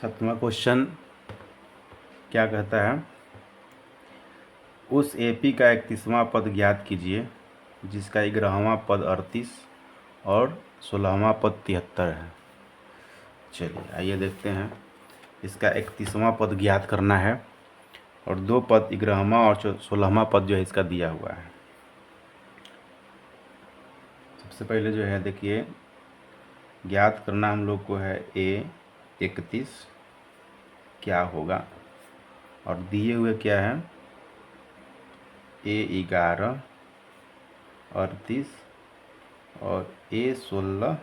7वां question क्या कहता है, उस एपी का 31वां पद ज्ञात कीजिए जिसका 11वां पद 38 और 16वां पद 73 है। चलिए आइए देखते हैं। इसका 31वां पद ज्ञात करना है और दो पद 11वां और 16वां पद जो है इसका दिया हुआ है। सबसे पहले जो है देखिए, ज्ञात करना हम लोग को है ए 31 क्या होगा, और दिए हुए क्या है ए 11 38 और ए 16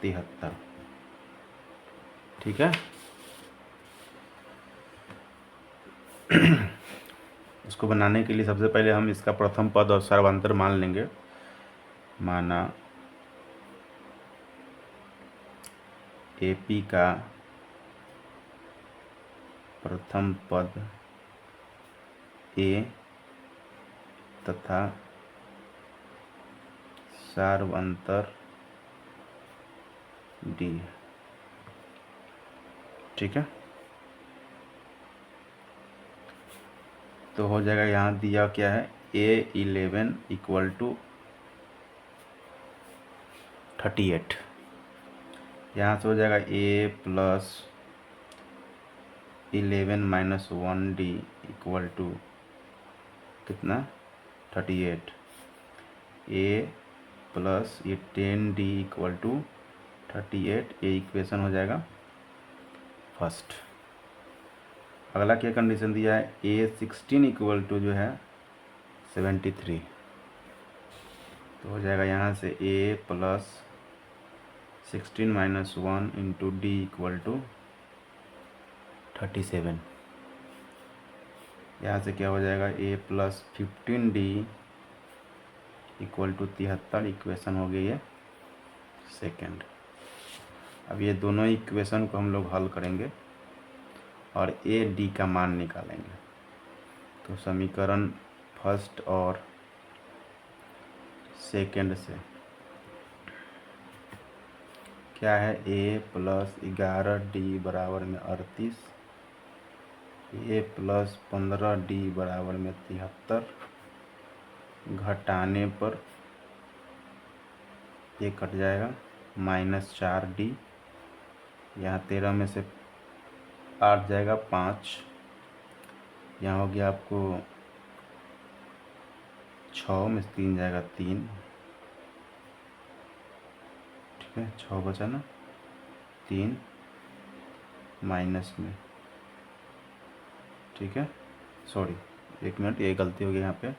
73। ठीक है। इसको बनाने के लिए सबसे पहले हम इसका प्रथम पद और सर्वांतर मान लेंगे। माना एपी का प्रथम पद ए तथा सार्वंतर डी। ठीक है, तो हो जाएगा, यहाँ दिया क्या है ए 11 इक्वल टू 38। यहाँ से हो जाएगा ए plus 11 minus 1 D equal to कितना 38। ए प्लस ये 10 डी इक्वल टू 38। ये इक्वेशन हो जाएगा फर्स्ट। अगला क्या कंडीशन दिया है, ए 16 इक्वल टू जो है 73। तो हो जाएगा यहाँ से ए plus 16 minus 1 into D equal to 37। यहाँ से क्या हो जाएगा ए plus 15 D equal to 73। Equation हो गई है सेकेंड। अब ये दोनों इक्वेशन को हम लोग हल करेंगे और ए डी का मान निकालेंगे। तो समीकरण फर्स्ट और सेकेंड से क्या है, ए प्लस 11 डी बराबर में 38, ए प्लस 15 डी बराबर में 73, घटाने पर ये कट जाएगा माइनस 4 डी। यहाँ 13 में से 8 जाएगा 5, यहाँ हो गया आपको 6 में से 3 जाएगा 3। ठीक है, 6 बचा ना, 3 माइनस में। ठीक है, सॉरी 1 मिनट, ये गलती हो गई। यहाँ पे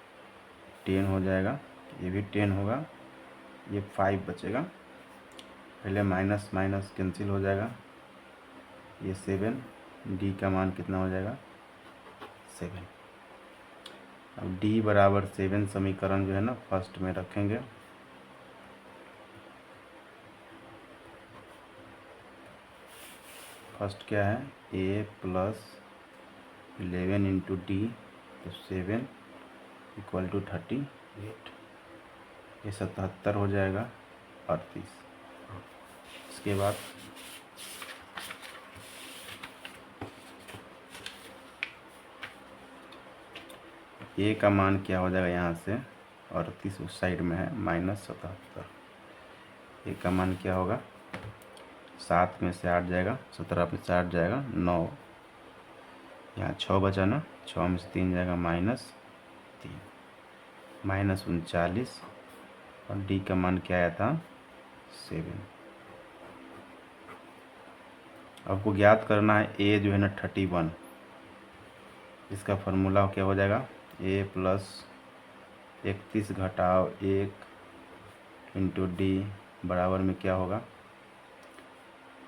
10 हो जाएगा, ये भी 10 होगा, ये 5 बचेगा। पहले माइनस माइनस कैंसिल हो जाएगा, ये 7। डी का मान कितना हो जाएगा 7। अब डी बराबर 7 समीकरण जो है ना फर्स्ट में रखेंगे। फर्स्ट क्या है, ए प्लस 11 इंटू डी, तो 7 इक्वल टू 38। ये 77 हो जाएगा 38। इसके बाद ए का मान क्या हो जाएगा, यहाँ से 38 उस साइड में है माइनस 77। ए का मान क्या होगा, 7 में से 8 जाएगा, 17 में से 8 जाएगा 9। यहाँ 6 बचा ना, 6 में से 3 जाएगा माइनस 3, माइनस 39। और डी का मान क्या आया था 7। आपको ज्ञात करना है ए जो है ना 31। इसका फार्मूला क्या हो जाएगा, ए प्लस 31 घटाओ 1 इंटू डी बराबर में क्या होगा,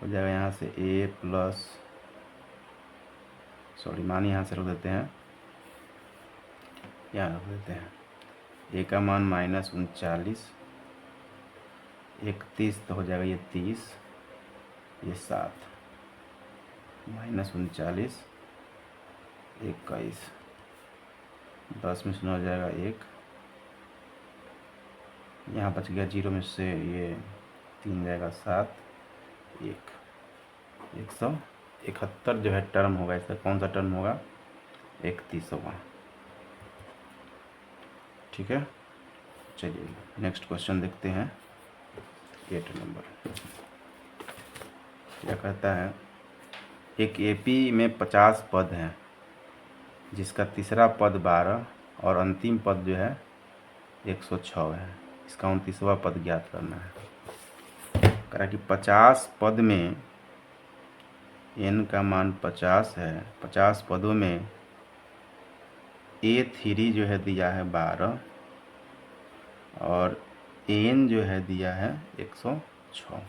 हो जाएगा यहाँ से ए प्लस, सॉरी मान यहाँ से रख देते हैं, यहाँ रख देते हैं। ए का मान माइनस 39, 31 तो हो जाएगा ये 30, ये 7, माइनस 39 21, 10 में से 9 हो जाएगा 1, यहाँ बच गया 0 में से ये 3 जाएगा 7, 1। 171 जो है टर्म होगा, इसका कौन सा टर्म होगा? 31वां। ठीक है, चलिए नेक्स्ट क्वेश्चन देखते हैं। 8 नंबर क्या कहता है, एक एपी में 50 पद हैं, जिसका तीसरा पद 12 और अंतिम पद जो है 106 है। इसका 29वां पद ज्ञात करना है। कह रहा कि 50 पद में n का मान 50 है, 50 पदों में A3 जो है दिया है 12 और n जो है दिया है 106।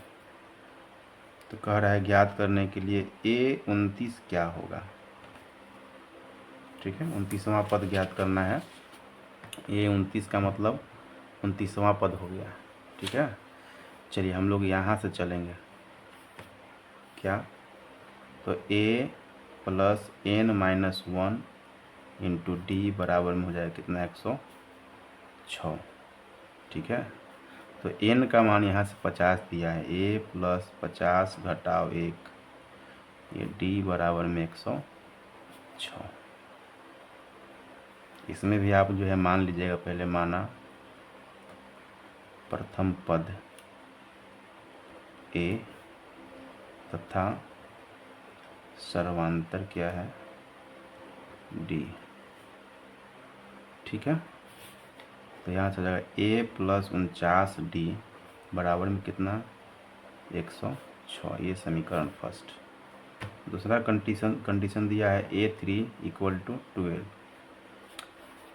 तो कह रहा है ज्ञात करने के लिए A29 क्या होगा। ठीक है, 29वां पद ज्ञात करना है। A29 का मतलब 29वां पद हो गया। ठीक है, चलिए हम लोग यहाँ से चलेंगे। क्या? तो A plus n-1 into d बराबर में हो जाएगा कितना? 106। ठीक है, तो n का मान यहाँ से 50 दिया है, a प्लस 50 घटाव 1, ये d बराबर में 106। इसमें भी आप जो है मान लीजिएगा, पहले माना प्रथम पद a तथा सर्वांतर क्या है? d। ठीक है, तो यहाँ से जाएगा a प्लस 49d बराबर में कितना? 106। ये समीकरण फर्स्ट। दूसरा कंडीशन दिया है A3 इक्वल टू 12।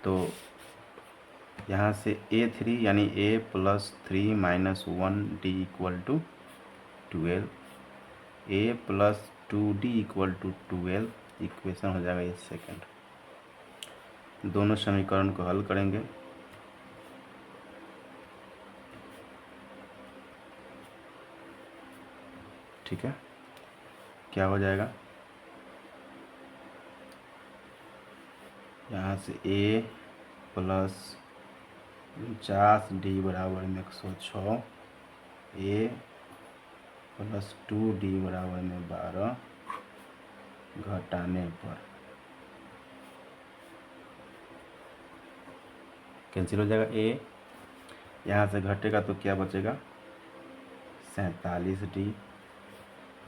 तो यहाँ से A3 यानी a plus 3 minus 1d equal to 12, a plus 2d equal to 12 equation हो जाएगा ये सेकंड। दोनों समीकरण को हल करेंगे। ठीक है, क्या हो जाएगा? यहाँ से a प्लस 49d बराबर में 106, a प्लस 2d बराबर में 12 घटाने पर कैंसिल हो जाएगा। a यहाँ से घटेगा तो क्या बचेगा? 47d।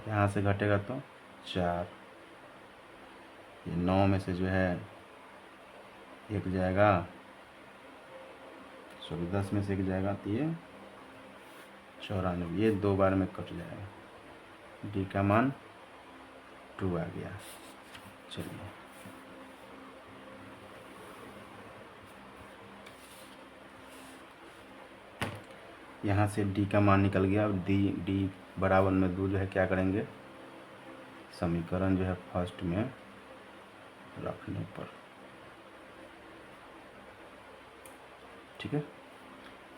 यहाँ से घटेगा तो 4, ये 9 में से जो है एक जाएगा, सॉरी 10 में से एक जाएगा तो ये 94, ये 2 बार में कट जाएगा। डी का मान 2 आ गया। चलिए यहाँ से डी का मान निकल गया। डी बराबर में 2 जो है क्या करेंगे? समीकरण जो है फर्स्ट में रखने पर। ठीक है,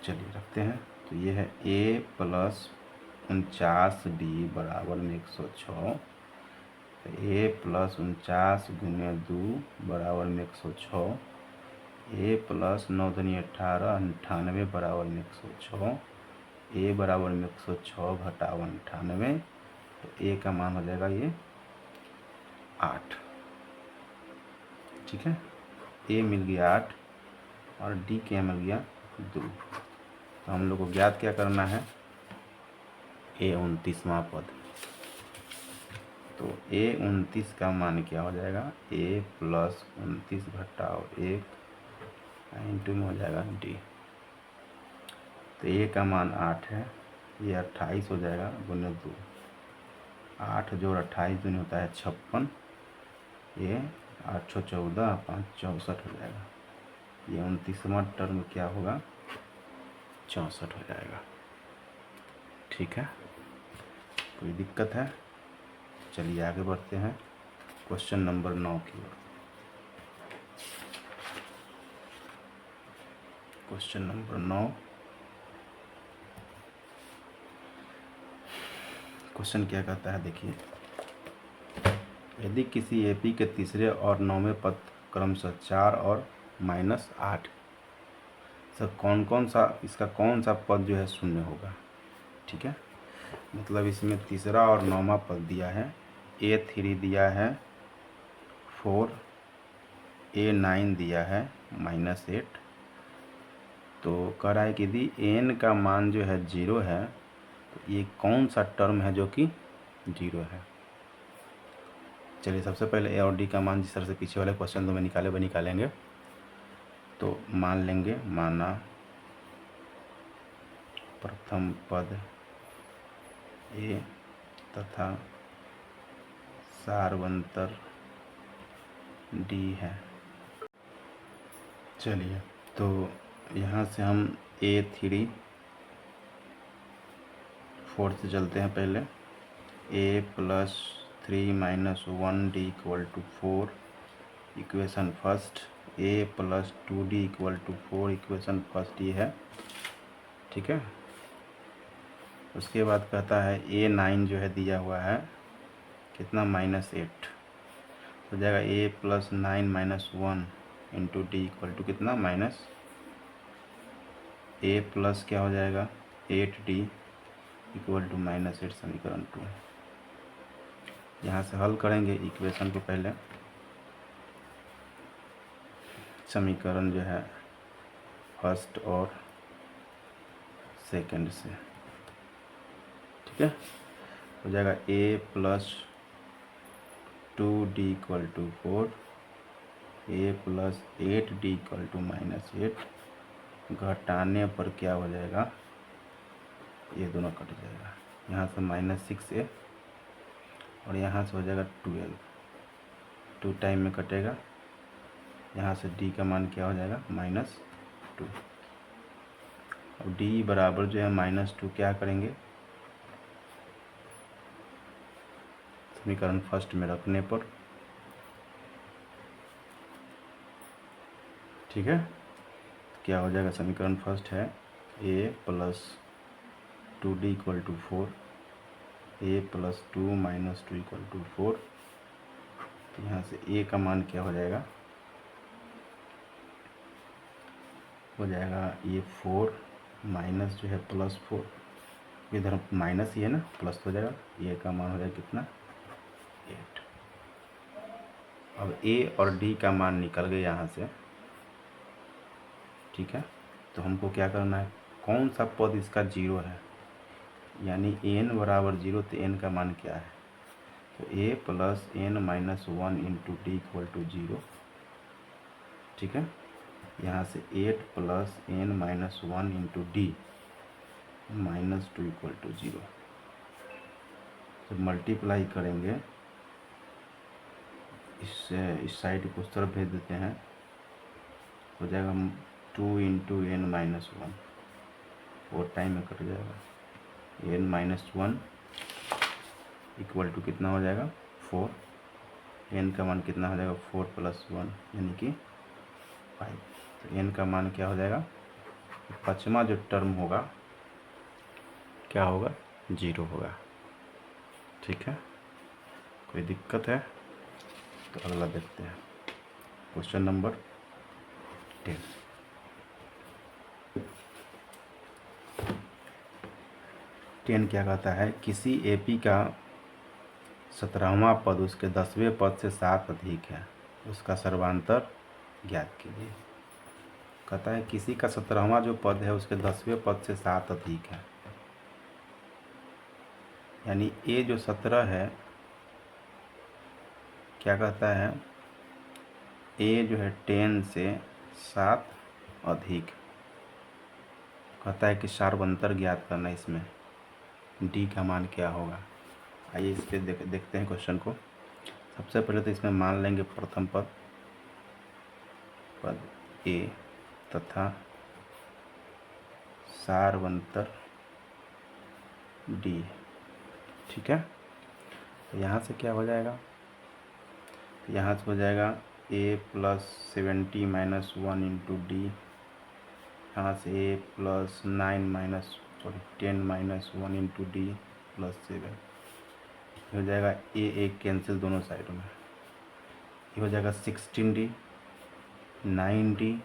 चलिए रखते हैं। तो ये है a प्लस 49d बराबर में 106, a प्लस 49 गुने 2 बराबर में 106, a प्लस 9 दूनी 18, 98 बराबर में 106, a बराबर में 106 घटाव 98, तो a का मान हो जाएगा ये 8। ठीक है, a मिल गया 8 और d क्या मिल गया? 2। तो हम लोग को ज्ञात क्या करना है? A29वां पद। तो A29 का मान क्या हो जाएगा? a प्लस 29 घटाव 1 इंटू में हो जाएगा d। तो a का मान 8 है, ये 28 हो जाएगा गुने 2। 8 जोड़ 28 दूनी होता है 56, ये 8 6 14, 5 64 हो जाएगा। ये 29वां टर्म क्या होगा? 64 हो जाएगा। ठीक है, कोई दिक्कत है? चलिए आगे बढ़ते हैं क्वेश्चन नंबर 9 की ओर। क्वेश्चन नंबर 9, क्वेश्चन क्या कहता है देखिए। यदि किसी एपी के तीसरे और 9वें पद क्रमशः 4 और -8, सब कौन सा इसका कौन सा पद जो है शून्य होगा। ठीक है, मतलब इसमें तीसरा और नौवां पद दिया है, A3 दिया है 4, A9 दिया है -8। तो कह रहा है कि यदि n का मान जो है 0 है तो ये कौन सा टर्म है जो कि 0 है। चलिए सबसे पहले ए और डी का मान जिस तरह से पीछे वाले क्वेश्चन में निकाले वो निकालेंगे। तो मान लेंगे, माना प्रथम पद ए तथा सार्वंतर डी है। चलिए तो यहाँ से हम A3 4 से चलते हैं। पहले A + 3 - 1D = 4 equation first, A + 2D = 4 equation first ये है, ठीक है। उसके बाद कहता है A9 जो है दिया हुआ है कितना, -8, हो जाएगा A + 9 - 1 × D = कितना, A प्लस क्या हो जाएगा 8D = -8 समीकरण 2। यहाँ से हल करेंगे इक्वेशन को, पहले समीकरण जो है फर्स्ट और सेकंड से, ठीक है। हो जाएगा A + 2D = 4, A + 8D = -8, घटाने पर क्या हो जाएगा, ये दोनों कट जाएगा, यहाँ से -6A और यहाँ से हो जाएगा 12, 2 टाइम में कटेगा। यहाँ से D का मान क्या हो जाएगा, -2। और D बराबर जो है -2 क्या करेंगे, समीकरण फर्स्ट में रखने पर, ठीक है। क्या हो जाएगा, समीकरण फर्स्ट है A + 2D = 4, A + 2 - 2 = 4। तो यहाँ से A का मान क्या हो जाएगा, हो जाएगा ये 4 माइनस जो है +4, इधर माइनस ही है ना, प्लस हो जाएगा, ए का मान हो जाएगा कितना, 8। अब A और D का मान निकल गए यहाँ से, ठीक है। तो हमको क्या करना है, कौन सा पद इसका 0 है, यानी n बराबर 0, तो n का मान क्या है, तो A + n - 1 × D = 0, ठीक है। यहाँ से 8 + n - 1 × D -2 = 0। जब मल्टीप्लाई करेंगे, इस साइड को उस तरफ भेज देते हैं, हो जाएगा 2 × n - 1, 4 टाइम में कट जाएगा, n - 1 = कितना हो जाएगा, 4, n का मान कितना हो जाएगा, 4 + 1 यानी कि 5। तो n का मान क्या हो जाएगा, पाँचवा जो टर्म होगा क्या होगा, 0 होगा, ठीक है। कोई दिक्कत है तो अगला देखते हैं, क्वेश्चन नंबर 10। क्या कहता है, किसी AP का 17वां पद उसके 10वें पद से 7 अधिक है, उसका सर्वांतर ज्ञात कीजिए। कहता है किसी का 17वां जो पद है उसके 10वें पद से 7 अधिक है, यानी A जो 17 है, क्या कहता है, A जो है 10 से 7 अधिक, कहता है कि सार्वंतर ज्ञात करना, इसमें D का मान क्या होगा। आइए इस पे देखते हैं क्वेश्चन को। सबसे पहले तो इसमें मान लेंगे प्रथम पद A तथा सार्वंतर D, ठीक है। तो यहाँ से क्या हो जाएगा, यहाँ से हो जाएगा A + 70 - 1 × D, यहाँ से A + 10 - 1 × D + 7 हो जाएगा, A कैंसिल दोनों साइडों में, ये हो जाएगा 16D, 9D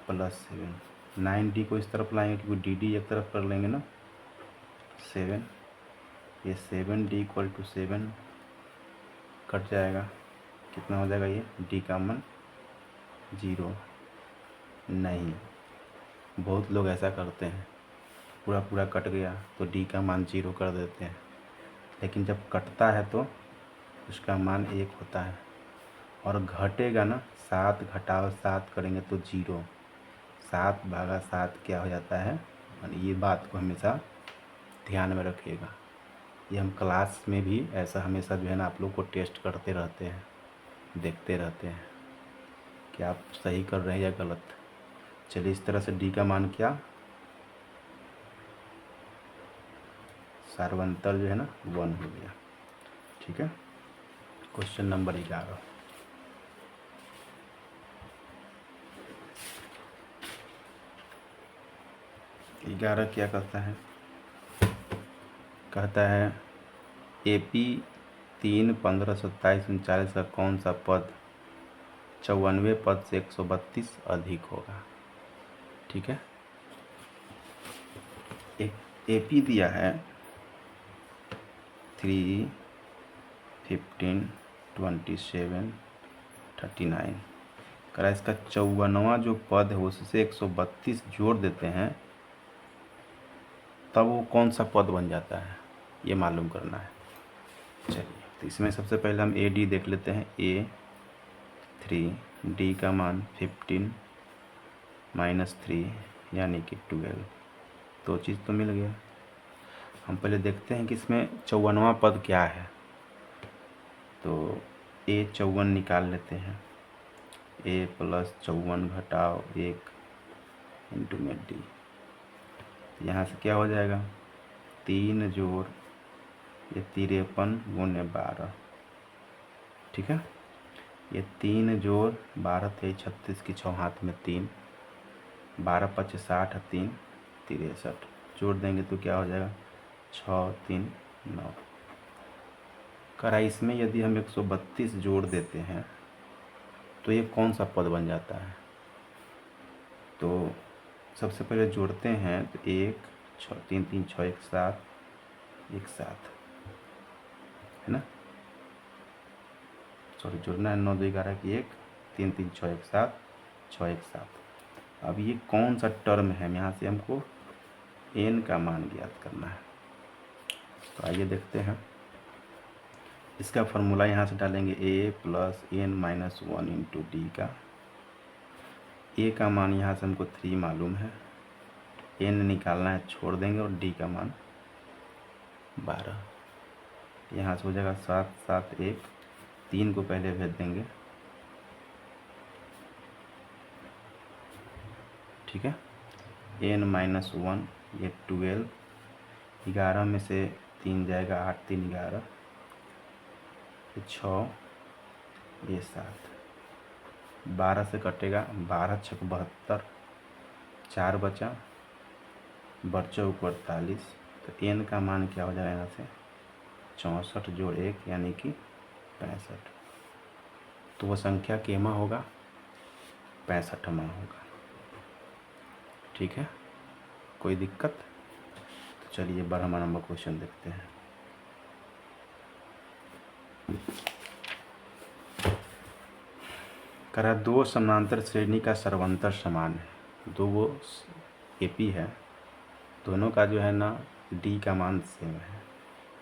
+ 7, 9D को इस तरफ लाएंगे क्योंकि DD एक तरफ कर लेंगे ना, 7 ये 7D इक्वल टू 7 कट जाएगा, कितना हो जाएगा ये D का मान 0। नहीं, बहुत लोग ऐसा करते हैं, पूरा पूरा कट गया तो D का मान 0 कर देते हैं, लेकिन जब कटता है तो उसका मान 1 होता है। और घटेगा ना, 7 घटाओ 7 करेंगे तो 0, 7 भागा 7 क्या हो जाता है। ये बात को हमेशा ध्यान में रखिएगा। ये हम क्लास में भी ऐसा हमेशा जो है ना आप लोग को टेस्ट करते रहते हैं, देखते रहते हैं कि आप सही कर रहे हैं या गलत। चलिए, इस तरह से D का मान क्या, सार्वंतर जो है ना 1 हो गया। ठीक है, क्वेश्चन नंबर 11। क्या कहता है, कहता है AP 3, 15, 27, 39 का कौन सा पद 94 पद से 132 अधिक होगा। ठीक है, एक AP दिया है 3, 15, 27, 39 करा, इसका 54वां जो पद है उससे 132 जोड़ देते हैं, तब वो कौन सा पद बन जाता है, ये मालूम करना है। चलिए, तो इसमें सबसे पहले हम AD देख लेते हैं। A3, D का मान 15 -3 यानी कि 12, दो चीज़ तो मिल गया। हम पहले देखते हैं कि इसमें 54वां पद क्या है, तो A 54 निकाल लेते हैं। A + 54 घटाओ 1 इंटू में D, यहाँ से क्या हो जाएगा 3 जोड़ ये 53 गुणे 12। ठीक है, ये 3 जोड़ 12 थे 36 की 6 हाथ में 3, 12 × 5 = 60, 3 63 जोड़ देंगे तो क्या हो जाएगा 6, 3, 9 करा। इसमें यदि हम 132 जोड़ देते हैं तो ये कौन सा पद बन जाता है, तो सबसे पहले जोड़ते हैं तो 1, 6, 3, 3, 6, 1, 7, 1, 7 है ना, सॉरी जोड़ना है 9, 2, 11 की 1, 3, 3, 6, 1, 7, 6, 1, 7। अब ये कौन सा टर्म है, यहाँ से हमको n का मान ज्ञात करना है। तो आइए देखते हैं, इसका फॉर्मूला यहाँ से डालेंगे A + n - 1 इंटू D का। A का मान यहाँ से हमको 3 मालूम है, n निकालना है, छोड़ देंगे, और D का मान 12। यहाँ से हो जाएगा 7, 7, 1, 3 को पहले भेज देंगे। ठीक है, n - 1 ये 12, 11 में से 3 जाएगा, 8, 3, 11, 6, ये 7, 12 से कटेगा, 12 × 6 = 72, 4 बचा, बच्चों को 48, तो n का मान क्या हो जाएगा यहाँ से 64 जोड़ 1 यानी कि 65। तो वह संख्या केमा होगा 65वां होगा। ठीक है, कोई दिक्कत। तो चलिए 12वां नंबर क्वेश्चन देखते हैं। करा 2 समानांतर श्रेणी का सर्वंतर समान है, 2 AP है, दोनों का जो है ना D का मान सेम है।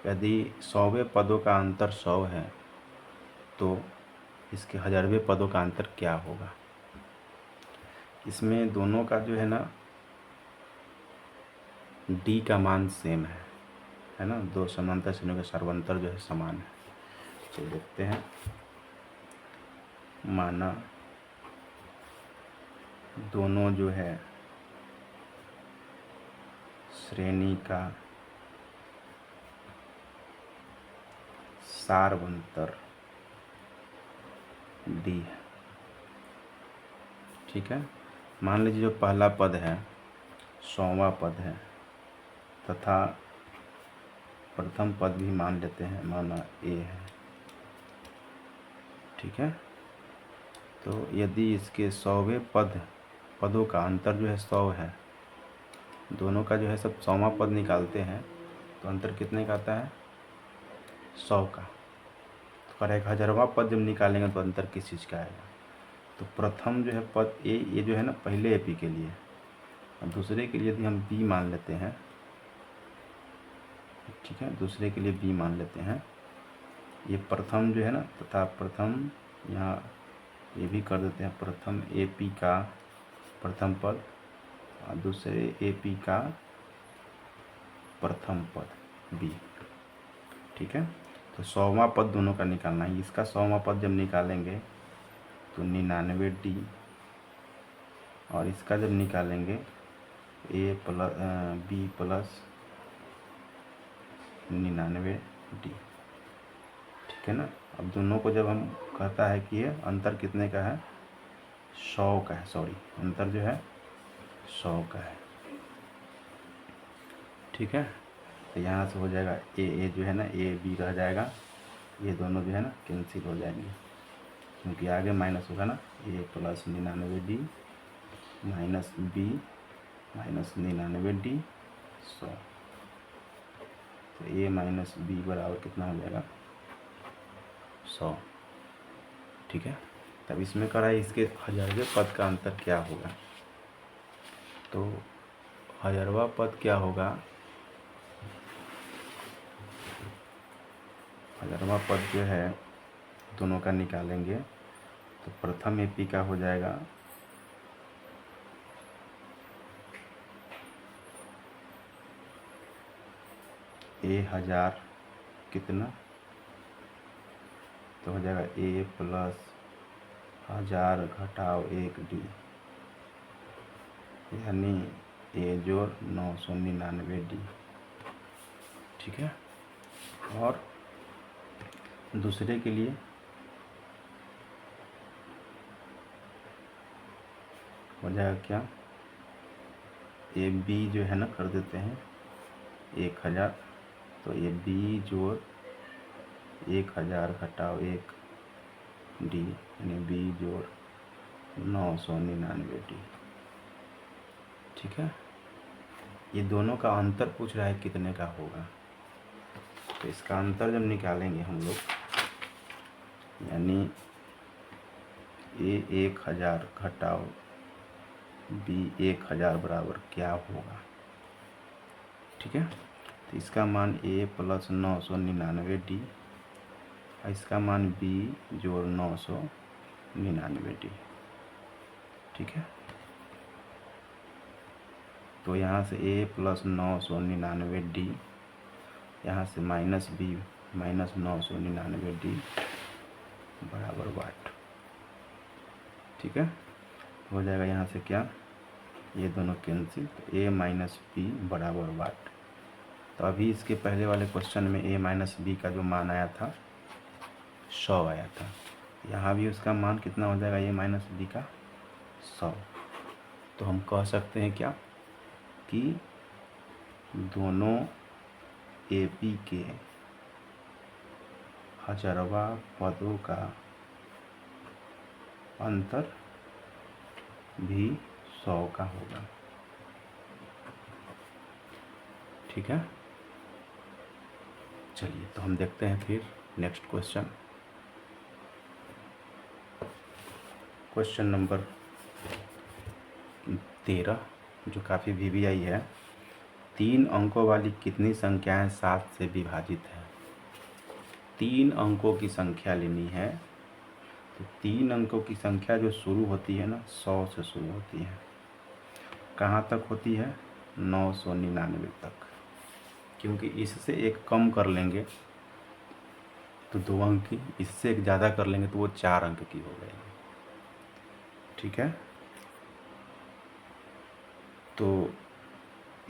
यदि 100वें पदों का अंतर 100 है तो इसके 1000वें पदों का अंतर क्या होगा। इसमें दोनों का जो है ना D का मान सेम है ना, 2 समांतर श्रेणियों का सर्वंतर जो है समान है। चलिए देखते हैं, माना दोनों जो है श्रेणी का सारवंतर D है। ठीक है, मान लीजिए जो पहला पद है 100वां पद है, तथा प्रथम पद भी मान लेते हैं, माना A है। ठीक है, तो यदि इसके 100वें पदों का अंतर जो है 100 है, दोनों का जो है सब 100वां पद निकालते हैं तो अंतर कितने का आता है 100 का। तो कह रहा है 1000वां पद जब निकालेंगे तो अंतर किस चीज़ का आएगा। तो प्रथम जो है पद ए, ये जो है ना पहले AP के लिए, और दूसरे के लिए यदि हम B मान लेते हैं, ठीक है, दूसरे के लिए B मान लेते हैं। ये प्रथम जो है ना, तथा प्रथम यहाँ ये भी कर देते हैं, प्रथम AP का प्रथम पद और दूसरे AP का प्रथम पद B, ठीक है। तो 100वां पद दोनों का निकालना है। इसका 100वां पद जब निकालेंगे तो 99D, और इसका जब निकालेंगे A plus B plus 99D, ठीक है ना। अब दोनों को जब हम कहता है कि ये अंतर कितने का है, 100 का है, सॉरी अंतर जो है 100 का है, ठीक है। तो यहाँ से हो जाएगा ए जो है ना AB रह जाएगा, ये दोनों जो है ना कैंसिल हो जाएंगे, क्योंकि आगे माइनस होगा ना, A plus 99D minus B minus 99D 100। तो A माइनस B बराबर कितना हो जाएगा, 100, ठीक है। तब इसमें करा है इसके 1000वें पद का अंतर क्या होगा। तो 1000वां पद क्या होगा, 1000वां पद जो है दोनों का निकालेंगे तो प्रथम AP का हो जाएगा A 1000 कितना, तो हो जाएगा A प्लस 1000 घटाव 1D, यानी A जोड़ 999D, ठीक है। और दूसरे के लिए हो जाएगा क्या, AB जो है ना कर देते हैं 1000, तो ये B जोड़ 1000 घटाव 1D, यानी B जोड़ 999D, ठीक है। ये दोनों का अंतर पूछ रहा है कितने का होगा। तो इसका अंतर जब निकालेंगे हम लोग, यानी A 1000 घटाव B 1000 बराबर क्या होगा, ठीक है। तो इसका मान A प्लस 999D, इसका मान B जोड़ 999D, ठीक है। तो यहाँ से A प्लस 999D, यहाँ से माइनस B माइनस 999D बराबर वाट, ठीक है। हो जाएगा यहाँ से क्या, ये दोनों कैंसिल, तो A माइनस B बराबर वाट। तो अभी इसके पहले वाले क्वेश्चन में A माइनस B का जो मान आया था 100 आया था, यहाँ भी उसका मान कितना हो जाएगा, A माइनस B का 100। तो हम कह सकते हैं क्या कि दोनों AP के 1000वां पदों का अंतर भी 100 का होगा, ठीक है। चलिए तो हम देखते हैं फिर नेक्स्ट क्वेश्चन, क्वेश्चन नंबर 13, जो काफ़ी VVI है। 3 अंकों वाली कितनी संख्याएं 7 से विभाजित है। 3 अंकों की संख्या लेनी है, तो 3 अंकों की संख्या जो शुरू होती है ना 100 से शुरू होती है, कहाँ तक होती है, 999 तक, क्योंकि इससे एक कम कर लेंगे तो 2 अंक की, इससे एक ज़्यादा कर लेंगे तो वो 4 अंक की हो जाएगी, ठीक है। तो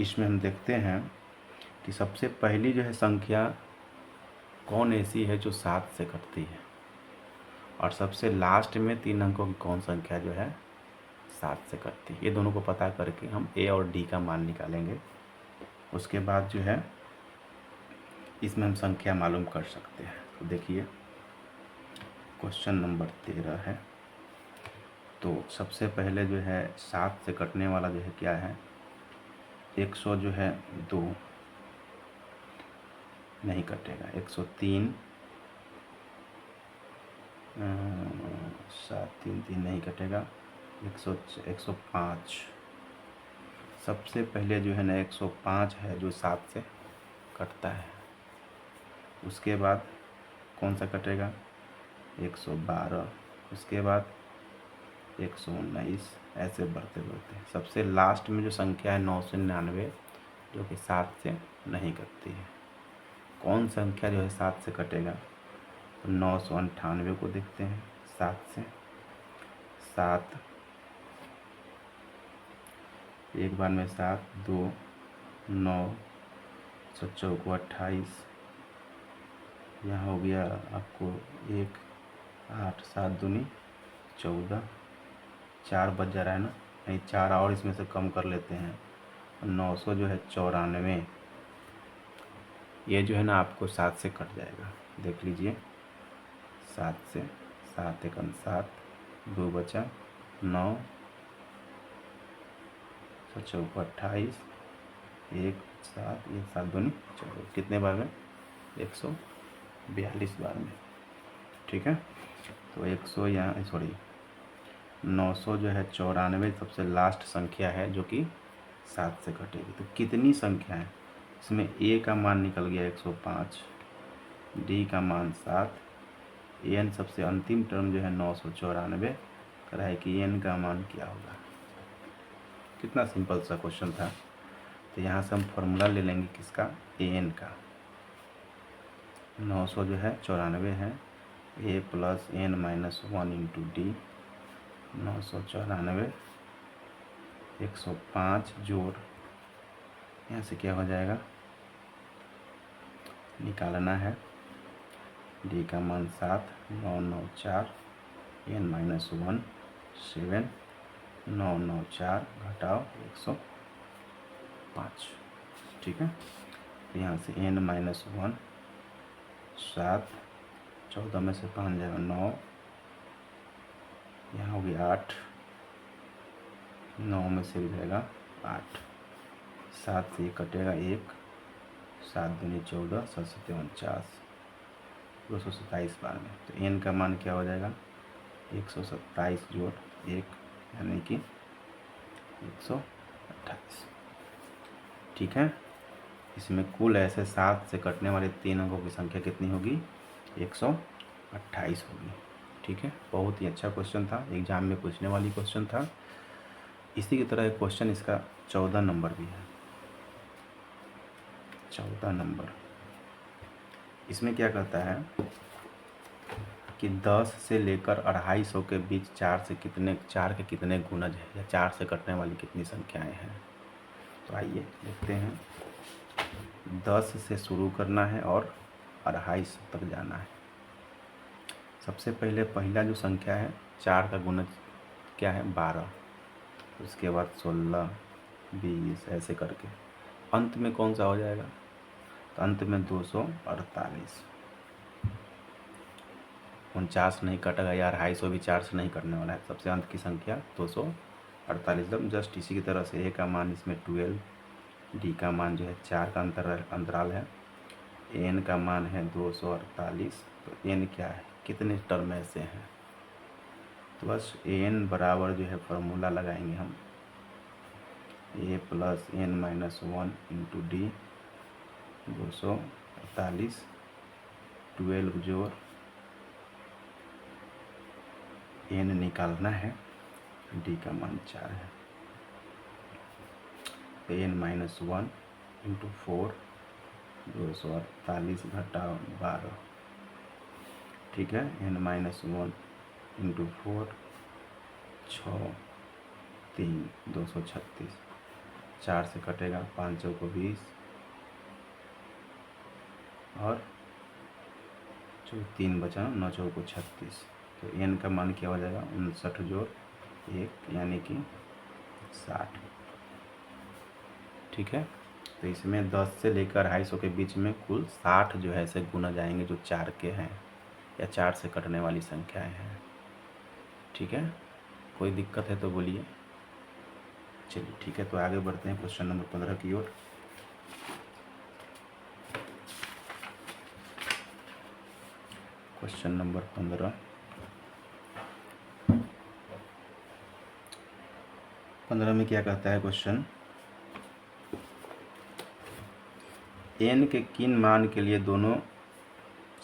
इसमें हम देखते हैं कि सबसे पहली जो है संख्या कौन ऐसी है जो 7 से कटती है, और सबसे लास्ट में 3 अंकों की कौन संख्या जो है 7 से कटती है। ये दोनों को पता करके हम A और D का मान निकालेंगे, उसके बाद जो है इसमें हम संख्या मालूम कर सकते हैं। तो देखिए क्वेश्चन नंबर 13 है। तो सबसे पहले जो है 7 से कटने वाला जो है क्या है, 100 जो है 2, नहीं कटेगा। 103 7 3 3 नहीं कटेगा। 105 सबसे पहले जो है ना 105 है जो 7 से कटता है। उसके बाद कौन सा कटेगा? 112, उसके बाद 119, ऐसे बढ़ते बढ़ते सबसे लास्ट में जो संख्या है 999 जो कि 7 से नहीं कटती है। कौन संख्या जो है 7 से कटेगा? तो 998 को देखते हैं। 7 से 7 एक बार में 7 2 9 7 को 28, यहाँ हो गया आपको 1 8 7 दूनी 14, 4 बच जा रहा है ना, नहीं 4 और इसमें से कम कर लेते हैं। 900 जो है 94, ये जो है ना आपको 7 से कट जाएगा। देख लीजिए 7 से 7 1 7 2 बचा 9 7 को 28 1 7 1 7 दूनी 14, कितने बार में? 142 बार में। ठीक है, तो 100 यहाँ सॉरी 900 जो है 94 सबसे लास्ट संख्या है जो कि 7 से कटेगी। तो कितनी संख्या है इसमें? ए का मान निकल गया 105, डी का मान 7, एन सबसे अंतिम टर्म जो है 994 कर रहा है कि एन का मान क्या होगा। कितना सिंपल सा क्वेश्चन था। तो यहाँ से हम फॉर्मूला ले लेंगे किसका? एन का। 900 जो है 94 है, A plus N minus 1 into D. 994 105 जोड़ यहाँ से क्या हो जाएगा निकालना है। डी का मान 7 994 एन माइनस 1 7 994 घटाओ 105। ठीक है, तो यहाँ से एन माइनस 1 7 14 में से 5 जाएगा 9, यहाँ हो गया 8, 9 में से भी जाएगा 8, 7 से कटेगा 1, 7 दूनी 14 7 7 49 227 बार में। तो एन का मान क्या हो जाएगा? 127 जोड़ 1 यानी कि 128। ठीक है, इसमें कुल ऐसे 7 से कटने वाले 3 अंकों की संख्या कितनी होगी? 128 होगी। ठीक है, बहुत ही अच्छा क्वेश्चन था, एग्जाम में पूछने वाली क्वेश्चन था। इसी की तरह एक क्वेश्चन इसका 14 नंबर भी है। 14 नंबर इसमें क्या कहता है कि 10 से लेकर 250 के बीच 4 के कितने गुणज है, या 4 से कटने वाली कितनी संख्याएं हैं। तो आइए देखते हैं। 10 से शुरू करना है और 250 तक जाना है। सबसे पहले पहला जो संख्या है 4 का गुणज क्या है? 12, उसके बाद 16 20 ऐसे करके अंत में कौन सा हो जाएगा? तो अंत में 248। 49 नहीं कटेगा यार, 250 भी 4 से नहीं कटने वाला है। सबसे अंत की संख्या 248। जस्ट इसी की तरह से ए का मान इसमें 12, डी का मान जो है 4 का अंतराल है, एन का मान है 248। तो एन क्या है, कितने टर्म ऐसे हैं? तो बस एन बराबर जो है फार्मूला लगाएंगे हम, A plus N minus 1 into D 248 12 जोड़ एन निकालना है, डी का मान 4 है। एन माइनस 1 इंटू 4 248 घटाओ 12। ठीक है, एन माइनस 1 इंटू 4 6 3 236, 4 से कटेगा 5 चौको 20 और जो 3 बचा 9 चौको 36। तो एन का मान क्या हो जाएगा? 59 जोड़ 1 यानी कि 60। ठीक है, तो इसमें 10 से लेकर 250 के बीच में कुल 60 जो है ऐसे गुना जाएंगे जो 4 के हैं या 4 से कटने वाली संख्याएं हैं। ठीक है, कोई दिक्कत है तो बोलिए। चलिए ठीक है, तो आगे बढ़ते हैं क्वेश्चन नंबर 15 की ओर। क्वेश्चन नंबर 15 में क्या कहता है क्वेश्चन, n के किन मान के लिए दोनों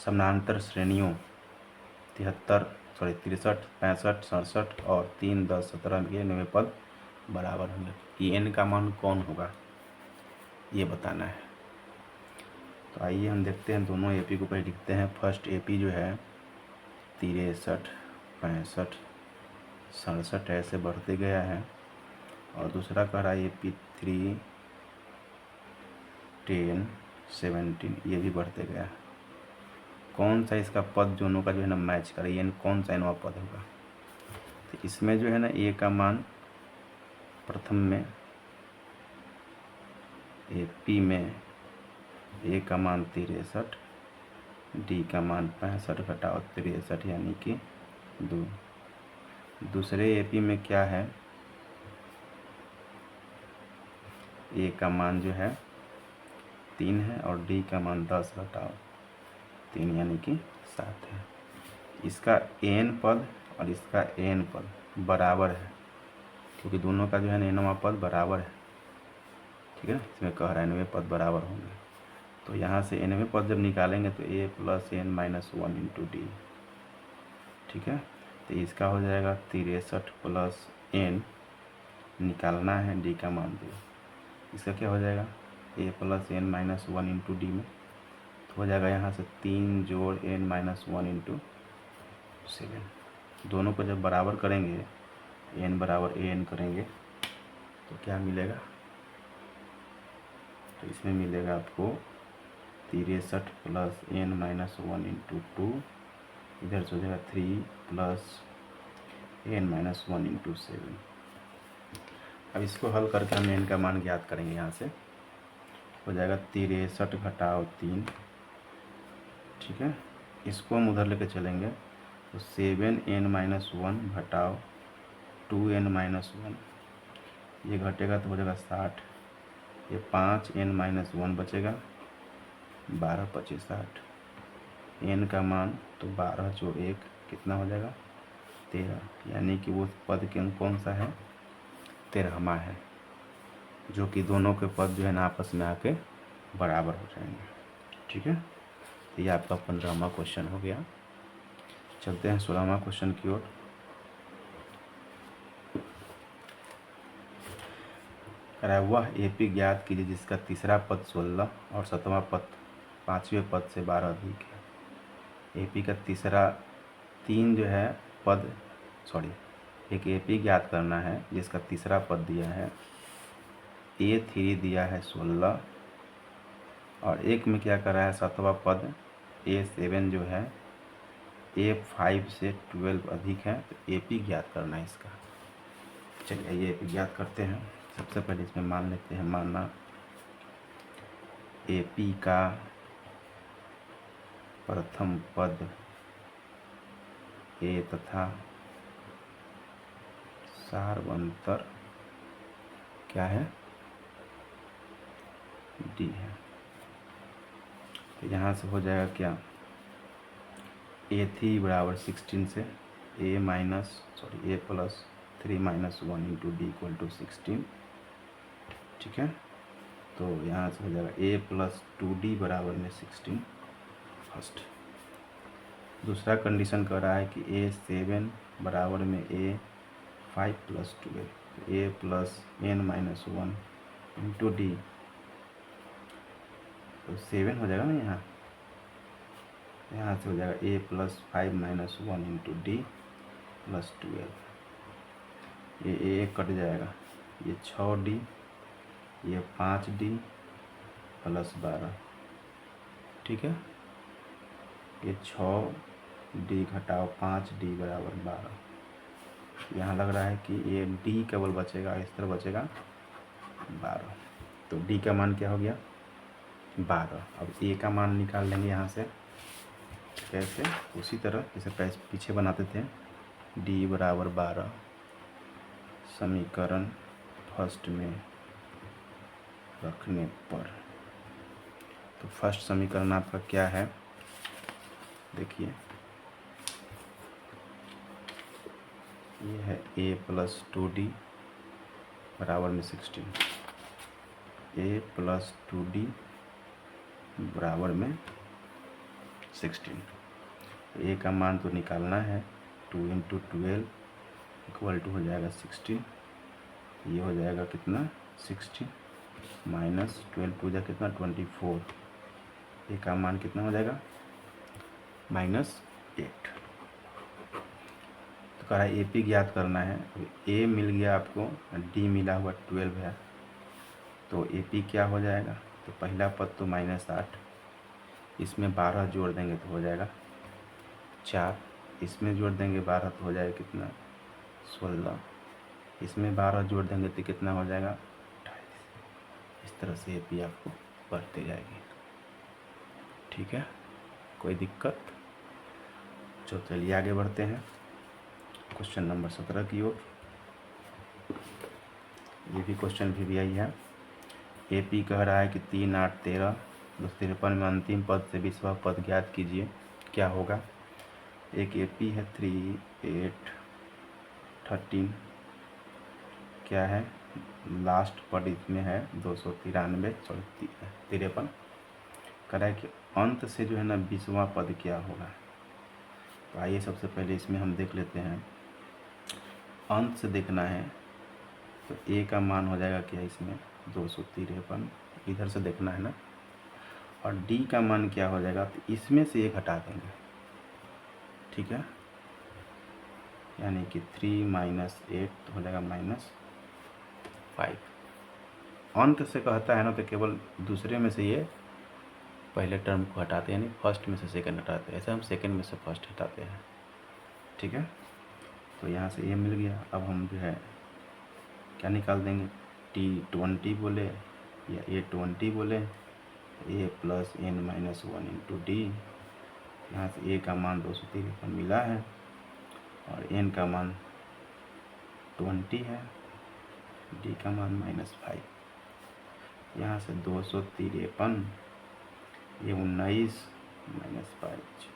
समानांतर श्रेणियों 63, 65, 67 और 3, 10, 17 के 9 पद बराबर होंगे, कि n का मान कौन होगा ये बताना है। तो आइए हम देखते हैं, दोनों एपी को पहले लिखते हैं। फर्स्ट एपी जो है 63, 65, 67 ऐसे बढ़ते गया है, और दूसरा कह रहा है एपी 3, 10, 17 ये भी बढ़ते गया है। कौन सा इसका पद दोनों का जो है ना मैच करे, ये कौन सा नवा पद होगा। तो इसमें जो है ना ए का मान प्रथम में, एपी में ए का मान 63, डी का मान 65 घटाओ 63 यानी कि 2। दूसरे एपी में क्या है, ए का मान जो है 3 है और डी का मान 10 घटाओ 3 यानी कि 7 है। इसका एन पद और इसका एन पद बराबर है, क्योंकि दोनों का जो है ना एनवां पद बराबर है। ठीक है ना, इसमें कह रहा है एनवें पद बराबर होंगे। तो यहाँ से एनवें पद जब निकालेंगे तो A plus N minus 1 into D. ठीक है, तो इसका हो जाएगा 63 प्लस एन, निकालना है डी का मान 2। इसका क्या हो जाएगा, ए plus N minus 1 into d में तो हो जाएगा यहाँ से 3 जोड़ एन माइनस 1 इंटू 7। दोनों को जब बराबर करेंगे, एन बराबर ए एन करेंगे तो क्या मिलेगा, तो इसमें मिलेगा आपको 63 प्लस एन माइनस 1 इंटू 2, इधर से हो जाएगा 3 प्लस एन माइनस 1 इंटू 7। अब इसको हल करके हम एन का मान ज्ञात करेंगे। यहाँ से हो जाएगा 63 घटाओ 3। ठीक है, इसको हम उधर लेके चलेंगे तो 7n माइनस 1 घटाओ 2n माइनस 1, ये घटेगा तो हो जाएगा 60। ये 5n माइनस 1 बचेगा, 12 25 60। n का मान तो 12 जो 1 कितना हो जाएगा 13, यानी कि वो पद के कौन सा है 13वां है, जो कि दोनों के पद जो है ना आपस में आके बराबर हो जाएंगे। ठीक है, तो ये आपका 15वां क्वेश्चन हो गया। चलते हैं 16वां क्वेश्चन की ओर। वह एपी ज्ञात कीजिए जिसका तीसरा पद 16 और 7वां पद 5वें पद से 12 अधिक है। एपी का तीसरा 3 जो है पद, एक एपी ज्ञात करना है जिसका तीसरा पद दिया है A3 दिया है 16, और एक में क्या कर रहा है 7वां पद A7 जो है A5 से 12 अधिक है, तो एपी ज्ञात करना है इसका। चलिए ये एपी ज्ञात करते हैं। सबसे पहले इसमें मान लेते हैं, मानना एपी का प्रथम पद ए तथा सार्वंतर क्या है डी है। तो यहाँ से हो जाएगा क्या, A3 बराबर 16 से ए plus 3 minus 1 into D equal to 16। ठीक है, तो यहाँ से हो जाएगा a प्लस 2d बराबर में 16 फर्स्ट। दूसरा कंडीशन कर रहा है कि A7 बराबर में A5 plus 12, a plus n minus 1 into D, तो 7 हो जाएगा ना यहाँ से हो जाएगा a plus 5 minus 1 into D plus 12। ये a कट जाएगा, ये 6d, ये 5d प्लस 12। ठीक है, ये 6d घटाओ 5d बराबर 12। यहाँ लग रहा है कि ये d केवल बचेगा, इस तरह बचेगा 12। तो d का मान क्या हो गया 12। अब a का मान निकाल लेंगे यहाँ से, कैसे, उसी तरह जैसे पीछे बनाते थे, d बराबर 12 समीकरण फर्स्ट में रखने पर। तो फर्स्ट समीकरण आपका क्या है, देखिए ये है a प्लस 2d बराबर में 16, a प्लस 2d बराबर में 16। a का मान तो निकालना है, 2 इंटू 12 इक्वल टू हो जाएगा 16। ये हो जाएगा कितना 60 माइनस 12 टू जा कितना 24। ए का मान कितना हो जाएगा -8। तो कह रहा है ए पी ज्ञात करना है। ए मिल गया आपको, डी मिला हुआ 12 है, तो ए पी क्या हो जाएगा। तो पहला पद तो -8, इसमें 12 जोड़ देंगे तो हो जाएगा 4, इसमें जोड़ देंगे 12 तो हो जाएगा कितना 16, इसमें 12 जोड़ देंगे तो कितना हो जाएगा 28। इस तरह से ए पी आपको बढ़ते जाएगी। ठीक है, कोई दिक्कत। चलिए आगे बढ़ते हैं क्वेश्चन नंबर 17 की ओर। ये भी क्वेश्चन भी आई है। ए पी कह रहा है कि 3, 8, 13, 253 में अंतिम पद से 20वां पद ज्ञात कीजिए, क्या होगा। एक ए पी है 3, 8, 13, क्या है लास्ट पद इसमें है 293, 53। कह रहा है कि अंत से जो है ना 20वां पद क्या होगा। तो आइए सबसे पहले इसमें हम देख लेते हैं। अंत से देखना है तो ए का मान हो जाएगा क्या इसमें 253, इधर से देखना है ना। और डी का मान क्या हो जाएगा, तो इसमें से एक हटा देंगे। ठीक है, यानी कि 3 माइनस 8 तो हो जाएगा -5। अंत से कहता है ना तो केवल दूसरे में से ये पहले टर्म को हटाते हैं, यानी फर्स्ट में से सेकंड हटाते हैं। ऐसे हम सेकंड में से फर्स्ट हटाते हैं। ठीक है, तो यहाँ से ये मिल गया। अब हम जो है क्या निकाल देंगे, T20 बोले या A20 बोले, A plus n-1 into D. यहाँ से A का मान 253 मिला है और n का मान 20 है, D का मान -5। यहाँ से 253, ये 19 -5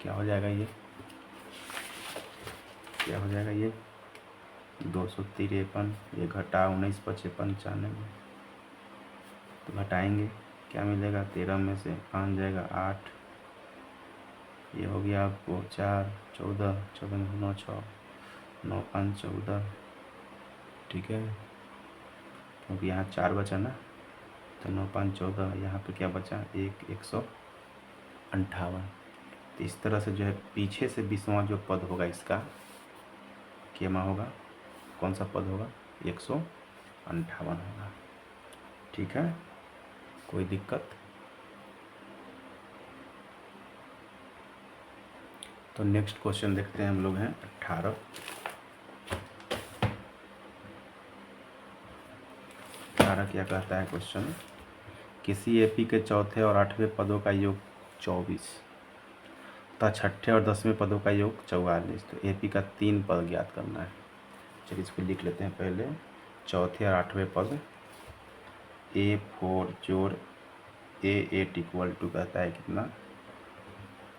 क्या हो जाएगा, ये क्या हो जाएगा, ये 253, ये घटा 19, 55, 95, तो घटाएंगे क्या मिलेगा, 13 में से 5 जाएगा 8, ये हो गया आपको 4, 14, 14, 9, 6, 9, 5, 14। ठीक है, क्योंकि यहाँ 4 बचा ना, तो 9, 5, 14, यहाँ पे क्या बचा 158। तो इस तरह से जो है पीछे से 20वां जो पद होगा इसका क्या होगा, कौन सा पद होगा 158 होगा। ठीक है, कोई दिक्कत। तो नेक्स्ट क्वेश्चन देखते हैं हम लोग हैं 18। क्या कहता है क्वेश्चन, किसी एपी के चौथे और 8वें पदों का योग 24 तथा छठे और 10वें पदों का योग 44। तो एपी का 3 पद ज्ञात करना है। चलिए इसको लिख लेते हैं पहले। चौथे और 8वें पद, A4 जोड़ A8 इक्वल टू कहता है कितना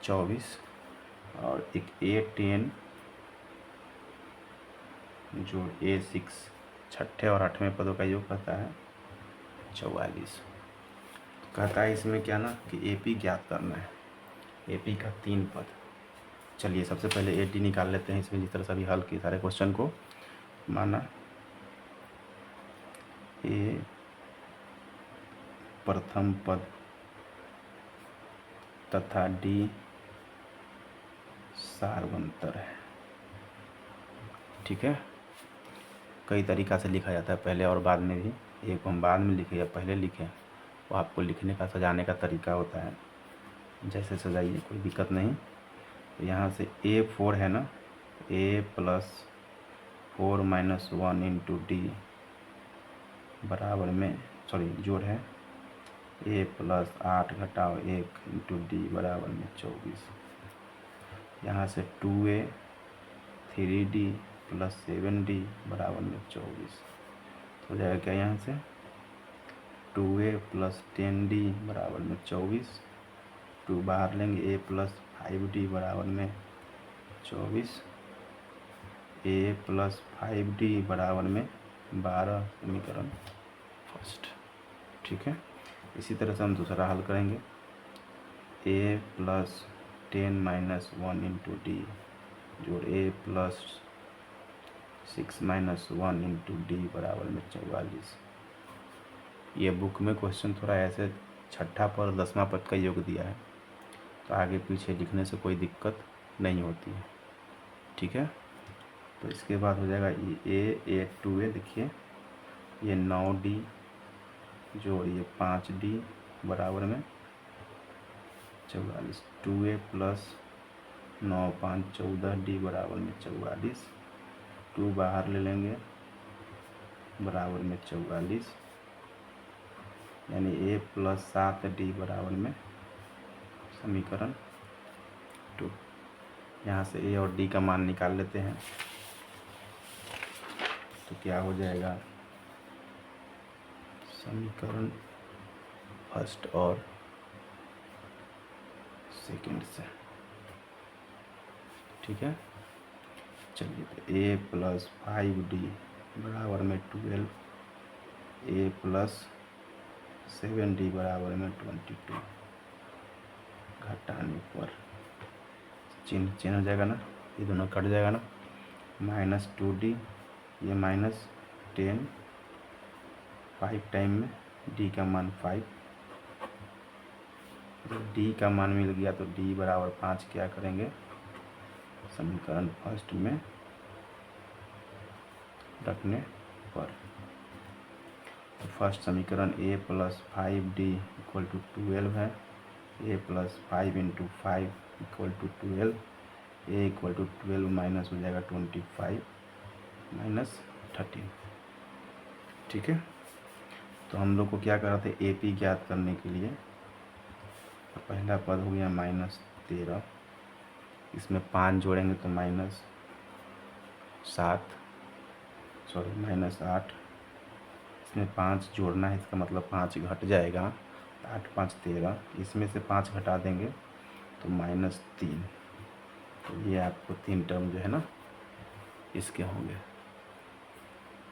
24, और एक A10 जोड़ A6 छठे और 8वें पदों का योग कहता है 44। कहता है इसमें क्या ना कि एपी ज्ञात करना है, एपी का 3 पद। चलिए सबसे पहले एटी निकाल लेते हैं। इसमें जिस तरह से अभी हल किए सारे क्वेश्चन को, माना ए प्रथम पद तथा डी सार्वंतर है। ठीक है, कई तरीक़ा से लिखा जाता है, पहले और बाद में भी। एक हम बाद में लिखे या पहले लिखें, वो आपको लिखने का सजाने का तरीका होता है, जैसे सजाइए, कोई दिक्कत नहीं। तो यहाँ से A4 है ना, A plus 4 minus 1 into d बराबर में, सॉरी जोड़ है, A प्लस 8 घटाओ 1 इंटू डी बराबर में 24। यहाँ से 2A 3D प्लस 7D बराबर में 24 हो जाएगा क्या, यहाँ से 2A प्लस 10D बराबर में 24, 2 बाहर लेंगे, A प्लस 5D बराबर में 24, ए प्लस 5d बराबर में 12 समीकरण फर्स्ट। ठीक है, इसी तरह से हम दूसरा हल करेंगे। ए प्लस 10 माइनस 1 इंटू डी जोड़ ए प्लस 6 माइनस 1 इंटू डी बराबर में 44। ये बुक में क्वेश्चन थोड़ा ऐसे छठा पद 10वां पद का योग दिया है, तो आगे पीछे लिखने से कोई दिक्कत नहीं होती है। ठीक है, तो इसके बाद हो जाएगा ए 2a, देखिए ये 9d जोड़ ये 5d बराबर में 44। 2a प्लस 9 5 14d बराबर में 44। 2 बाहर ले लेंगे बराबर में 44, यानी a प्लस 7d बराबर में समीकरण 2। यहाँ से a और d का मान निकाल लेते हैं, तो क्या हो जाएगा समीकरण फर्स्ट और सेकंड से। ठीक है, चलिए तो a प्लस 5d बराबर में 12, a प्लस 7d बराबर में 22। घटाने पर चिन्ह चेंज हो जाएगा ना, ये दोनों कट जाएगा ना, माइनस 2d, ये माइनस 10, 5 टाइम में d का मान 5। जब d का मान मिल गया तो d बराबर 5 क्या करेंगे समीकरण फर्स्ट में रखने पर। तो फर्स्ट समीकरण a plus 5d equal to 12 है। a plus 5 into 5 equal to 12, a equal to 12 minus हो जाएगा 25 माइनस 13। ठीक है, तो हम लोग को क्या कर रहे थे AP ज्ञात करने के लिए, तो पहला पद हो गया माइनस 13, इसमें 5 जोड़ेंगे तो माइनस 8, इसमें 5 जोड़ना है, इसका मतलब 5 घट जाएगा, 8 5 13, इसमें से 5 घटा देंगे तो माइनस 3। तो ये आपको 3 टर्म जो है ना इसके होंगे।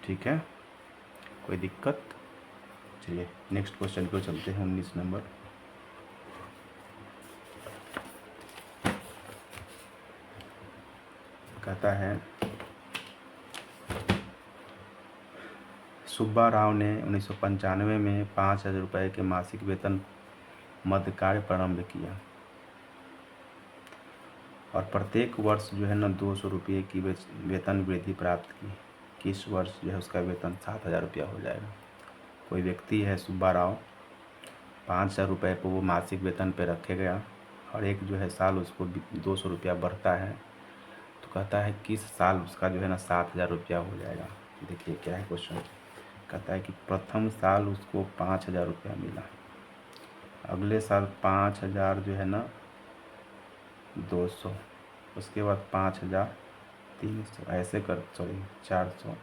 ठीक है, कोई दिक्कत? चलिए नेक्स्ट क्वेश्चन को चलते हैं। 19 नंबर, कहता है सुब्बा राव ने 1995 में 5,000 रुपये के मासिक वेतन मध्य कार्य प्रारंभ किया और प्रत्येक वर्ष जो है ना 200 रुपये की वेतन वृद्धि प्राप्त की। किस वर्ष जो है उसका वेतन 7,000 रुपया हो जाएगा। कोई व्यक्ति है सुब्बा राव, 5,000 रुपये को वो मासिक वेतन पे रखे गया और एक जो है साल उसको 200 रुपया बढ़ता है, तो कहता है किस साल उसका जो है ना 7,000 रुपया हो जाएगा। देखिए क्या है क्वेश्चन, कहता है कि प्रथम साल उसको 5,000 रुपया मिला, अगले साल 5,000 जो है ना 200, उसके बाद 5,300, ऐसे 400,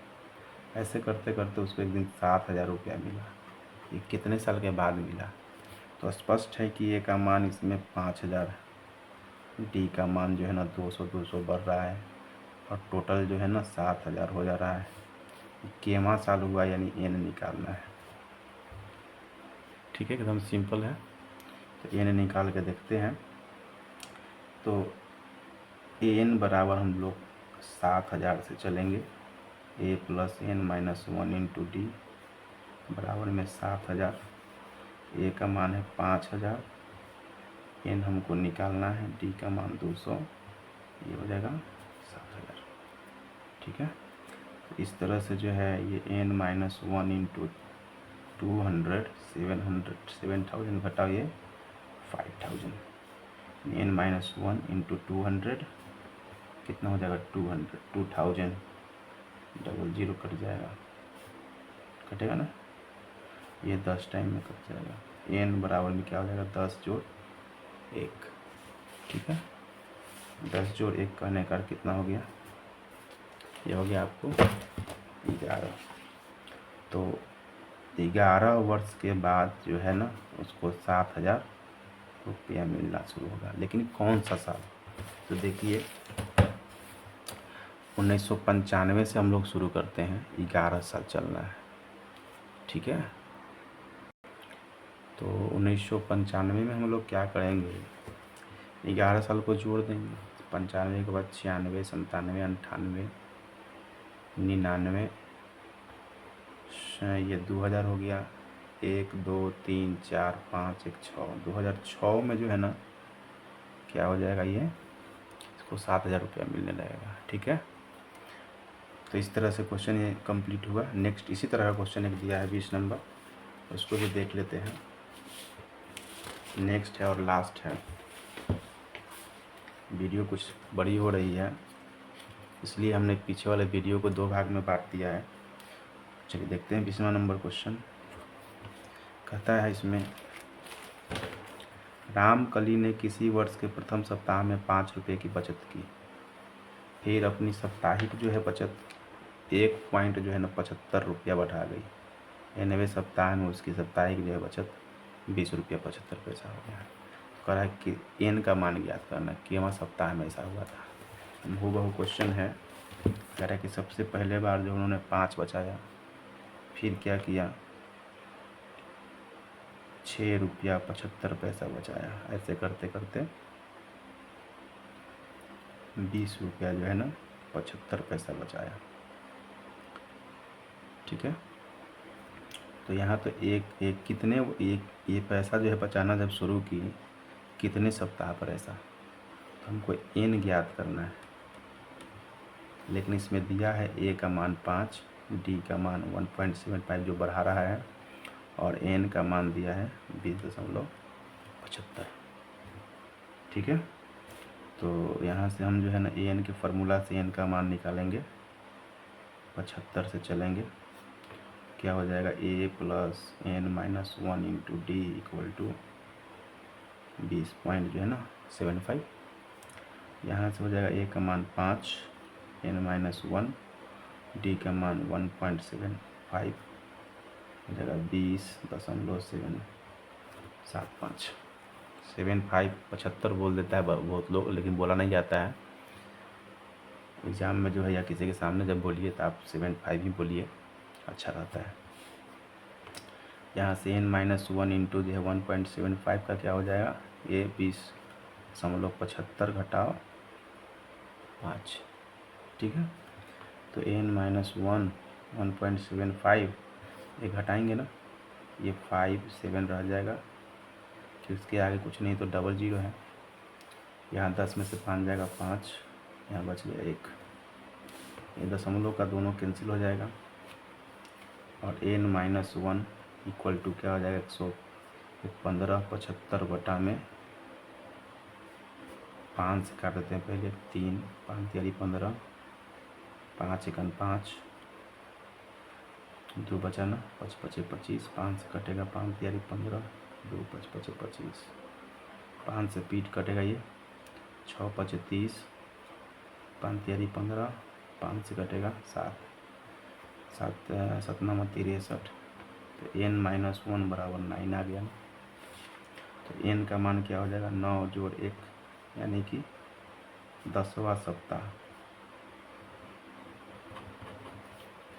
ऐसे करते करते उसको एक दिन 7,000 रुपया मिला। ये कितने साल के बाद मिला? तो स्पष्ट है कि ए का मान इसमें 5,000, डी का मान जो है ना 200 बढ़ रहा है और टोटल जो है ना 7,000 हो जा रहा है। केवां साल हुआ यानी एन निकालना है। ठीक है, एकदम सिंपल है। तो एन निकाल के देखते हैं, तो एन बराबर हम लोग 7,000 से चलेंगे। A plus N minus 1 into d बराबर में 7,000। ए का मान है 5,000, एन हमको निकालना है, डी का मान 200, ये हो जाएगा 7,000। ठीक है, तो इस तरह से जो है ये एन माइनस 1 इंटू 200, 7,000 घटाओ ये 5,000, एन माइनस 1 इंटू 200 कितना हो जाएगा 2,000, डबल जीरो कट जाएगा, कटेगा ना, ये 10 टाइम में कट जाएगा। एन बराबर में क्या हो जाएगा 10 जोड़ 1। ठीक है, 10 जोड़ 1 कहने का कितना हो गया, ये हो गया आपको 11। तो 11 वर्ष के बाद जो है ना उसको 7,000 रुपया मिलना शुरू होगा। लेकिन कौन सा साल? तो देखिए 1995 से हम लोग शुरू करते हैं, 11 साल चलना है, ठीक है। तो 1995 में हम लोग क्या करेंगे, 11 साल को जोड़ देंगे, 95 के बाद 96, 97, 98, 99, ये 2000 हो गया, 1 2 3 4 5 1 6, 2006 में जो है ना क्या हो जाएगा, ये इसको 7000 रुपया मिलने लगेगा, ठीक है। तो इस तरह से क्वेश्चन ये कंप्लीट हुआ। नेक्स्ट इसी तरह का क्वेश्चन एक दिया है 20 नंबर, उसको भी देख लेते हैं। नेक्स्ट है और लास्ट है, वीडियो कुछ बड़ी हो रही है इसलिए हमने पीछे वाले वीडियो को 2 भाग में बांट दिया है। चलिए देखते हैं 20वां नंबर क्वेश्चन। कहता है इसमें, रामकली ने किसी वर्ष के प्रथम सप्ताह में 5 रुपये की बचत की, फिर अपनी साप्ताहिक जो है बचत 1 पॉइंट जो है ना 75 रुपया बढ़ा गई, 90वें सप्ताह में उसकी साप्ताहिक जो है बचत 20 रुपया 75 पैसा हो गया। कह रहा है कि एन का मान ज्ञात करना, कितवां सप्ताह में ऐसा हुआ था। हूबहू क्वेश्चन है। कह रहा है कि सबसे पहले बार जो उन्होंने 5 बचाया, फिर क्या किया 6 रुपया 75 पैसा बचाया, ऐसे करते करते 20 रुपया जो है ना 75 पैसा बचाया, ठीक है। तो यहाँ तो एक कितने एक ये पैसा जो है बचाना जब शुरू की, कितने सप्ताह पर ऐसा, तो हमको एन ज्ञात करना है। लेकिन इसमें दिया है ए का मान 5, डी का मान 1.75 जो बढ़ा रहा है, और एन का मान दिया है 20.75, ठीक है। तो यहाँ से हम जो है ना एन के फार्मूला से एन का मान निकालेंगे, 75 से चलेंगे, क्या हो जाएगा ए plus N minus 1 into D equal to 20 point जो है ना 75। यहाँ से हो जाएगा ए का मान 5, एन माइनस 1, डी का मान 1.75 हो जाएगा 20.775। 75 बोल देता है बहुत लोग, लेकिन बोला नहीं जाता है एग्ज़ाम में जो है, या किसी के सामने जब बोलिए तो आप 75 ही बोलिए, अच्छा रहता है। यहाँ से एन माइनस 1 इंटू जो है 1.75 का क्या हो जाएगा, ये 20.75 घटाओ 5, ठीक है। तो एन माइनस 1.75 ये घटाएंगे ना, ये 5 7 रह जाएगा, फिर इसके आगे कुछ नहीं तो डबल जीरो है, यहाँ 10 में से 5 जाएगा 5, यहाँ बच गया 1, ये दशमलव का दोनों कैंसिल हो जाएगा, और एन माइनस 1 इक्वल टू क्या हो जाएगा 115 75 बटा में 5 से काट देते हैं पहले, 3 5 तियारी 15, 5 एकन 5, 2 बचा ना 5 पचे 25, 5 से कटेगा 5 तियारी 15, 2 5 पचे 25, 5 से पीठ कटेगा ये 6 पचे 30, 5 तियारी 15, 5 से कटेगा 7, 7 7 9 63, तो एन माइनस 1 बराबर 9 आ गया। तो एन का मान क्या हो जाएगा 9 जोड़ 1, यानी कि 10वां सप्ताह।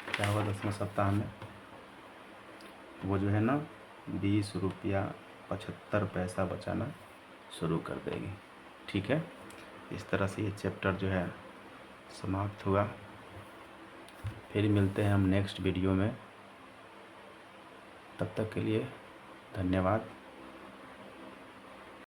क्या होगा 10वें सप्ताह में, वो जो है ना 20 रुपया 75 पैसा बचाना शुरू कर देगी, ठीक है। इस तरह से ये चैप्टर जो है समाप्त हुआ। फिर मिलते हैं हम नेक्स्ट वीडियो में, तब तक के लिए धन्यवाद।